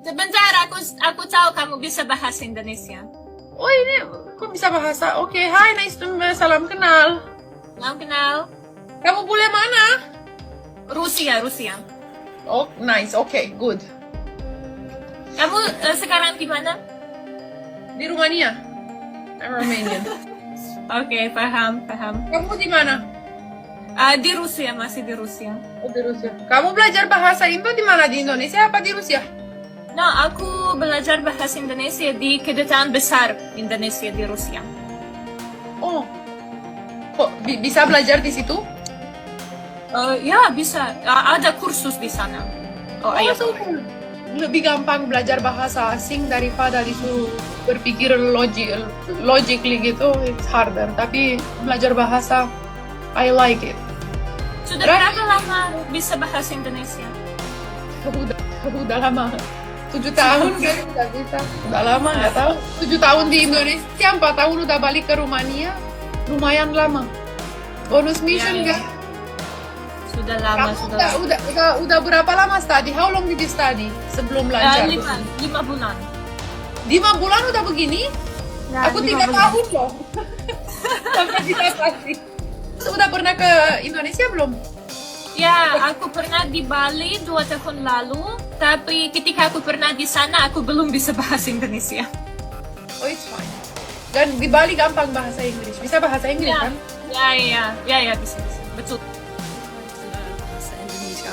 Sebentar, aku tahu kamu bisa bahasa Indonesia. Oh ini kok bisa bahasa? Oke, hai, nice to salam kenal. Salam kenal. Kamu bule mana? Rusia. Oh, nice. Oke, good. Kamu sekarang di mana? Di Rumania. I'm Romanian. Oke, paham. Kamu di mana? Di Rusia, masih di Rusia. Oh, di Rusia. Kamu belajar bahasa Indo di mana? Di Indonesia apa di Rusia? Nah, aku belajar bahasa Indonesia di Kedutaan Besar Indonesia di Rusia. Oh, kok bisa belajar di situ? Ya, bisa. Ada kursus di sana. Oh, ayo. so lebih gampang belajar bahasa asing daripada disuruh berpikir logically gitu. It's harder. Tapi belajar bahasa, I like it. Sudah berapa lama bisa bahasa Indonesia? Udah lama. 7 tahun kan udah bisa. Udah lama nggak tahu. 7 tahun di Indonesia, 4 tahun udah balik ke Rumania. Lumayan lama. Bonus mission Ya. kan? Sudah lama, Kamu udah berapa lama study? How long did you study sebelum belajar? 5 bulan. 5 bulan udah begini? Ya, Aku 5 3 bulan. tahun loh. Sampai kita pasti. Udah pernah ke Indonesia belum? Ya, aku pernah di Bali 2 tahun lalu, tapi ketika aku pernah di sana, aku belum bisa bahasa Indonesia. Oh, it's fine. Dan di Bali gampang bahasa Inggris. Bisa bahasa Inggris kan? Ya, bisa. Betul. Bahasa Indonesia.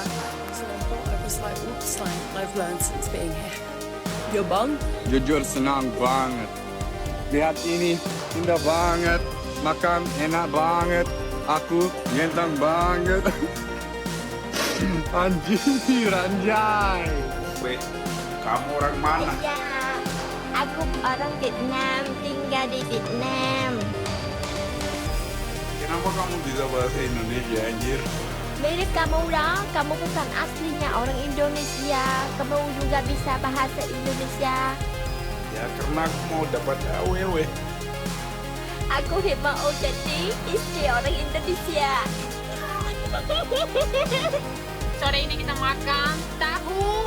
So I thought I was like, what's like I've learned since being here. Yo bang, Jujur senang banget. Lihat ini, indah banget. Makan enak banget. Aku ganteng banget. Anjay. Weh, kamu orang mana? Ya, aku orang Vietnam, tinggal di Vietnam. Kenapa kamu bisa bahasa Indonesia anjir? Mirip kamu lah, kamu bukan aslinya orang Indonesia. Kamu juga bisa bahasa Indonesia. Ya karena aku mau dapat awewe. Aku mau jadi istri orang Indonesia. Sore ini kita makan tahu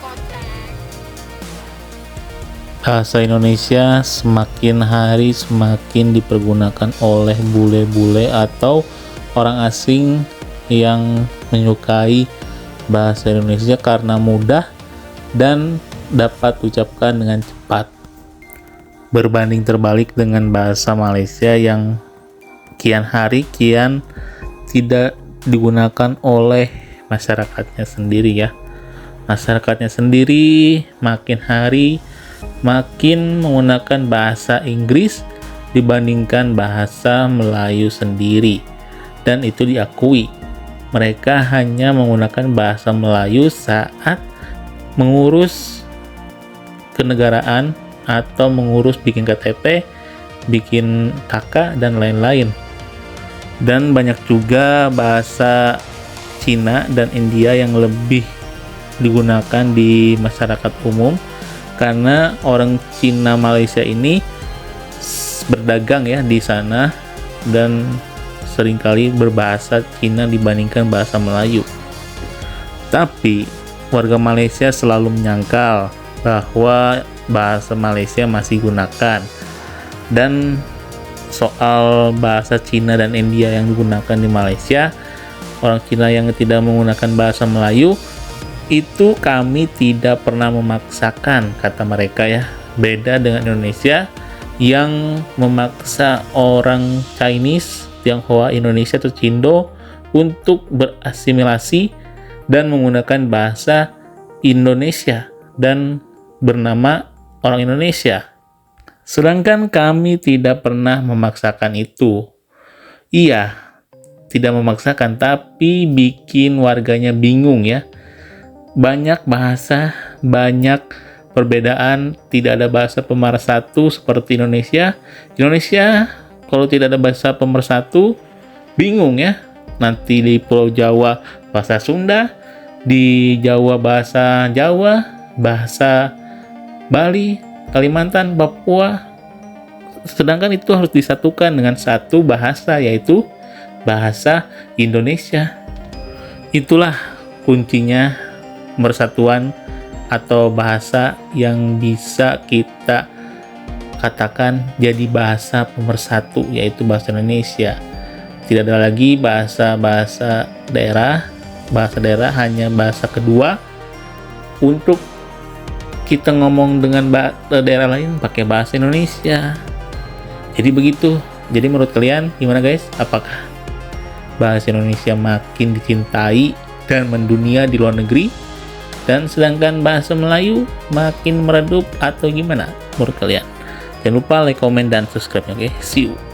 kotak. Bahasa Indonesia semakin hari semakin dipergunakan oleh bule-bule atau orang asing yang menyukai bahasa Indonesia karena mudah dan dapat ucapkan dengan cepat. Berbanding terbalik dengan bahasa Malaysia yang kian hari kian tidak digunakan oleh masyarakatnya sendiri ya. Masyarakatnya sendiri makin hari makin menggunakan bahasa Inggris dibandingkan bahasa Melayu sendiri. Dan itu diakui. Mereka hanya menggunakan bahasa Melayu saat mengurus kenegaraan atau mengurus bikin KTP, bikin KK, dan lain-lain. Dan banyak juga bahasa Cina dan India yang lebih digunakan di masyarakat umum karena orang Cina Malaysia ini berdagang ya di sana dan seringkali berbahasa Cina dibandingkan bahasa Melayu. Tapi warga Malaysia selalu menyangkal bahwa bahasa Malaysia masih gunakan, dan soal bahasa Cina dan India yang digunakan di Malaysia, orang Cina yang tidak menggunakan bahasa Melayu itu kami tidak pernah memaksakan, kata mereka ya. Beda dengan Indonesia yang memaksa orang Chinese, Tionghoa Indonesia atau Cindo untuk berasimilasi dan menggunakan bahasa Indonesia dan bernama orang Indonesia. Sedangkan kami tidak pernah memaksakan itu. Iya, tidak memaksakan, tapi bikin warganya bingung ya. Banyak bahasa, banyak perbedaan, tidak ada bahasa pemersatu seperti Indonesia. Indonesia kalau tidak ada bahasa pemersatu, bingung ya. Nanti di Pulau Jawa bahasa Sunda, di Jawa bahasa Jawa, bahasa Bali, Kalimantan, Papua. Sedangkan itu harus disatukan dengan satu bahasa, yaitu bahasa Indonesia. Itulah kuncinya pemersatuan atau bahasa yang bisa kita katakan jadi bahasa pemersatu, yaitu bahasa Indonesia. Tidak ada lagi bahasa daerah. Bahasa daerah hanya bahasa kedua. Untuk kita ngomong dengan daerah lain pakai bahasa Indonesia. Jadi begitu. Jadi menurut kalian gimana guys? Apakah bahasa Indonesia makin dicintai dan mendunia di luar negeri, dan sedangkan bahasa Melayu makin meredup, atau gimana menurut kalian? Jangan lupa like, comment, dan subscribe, oke? See you.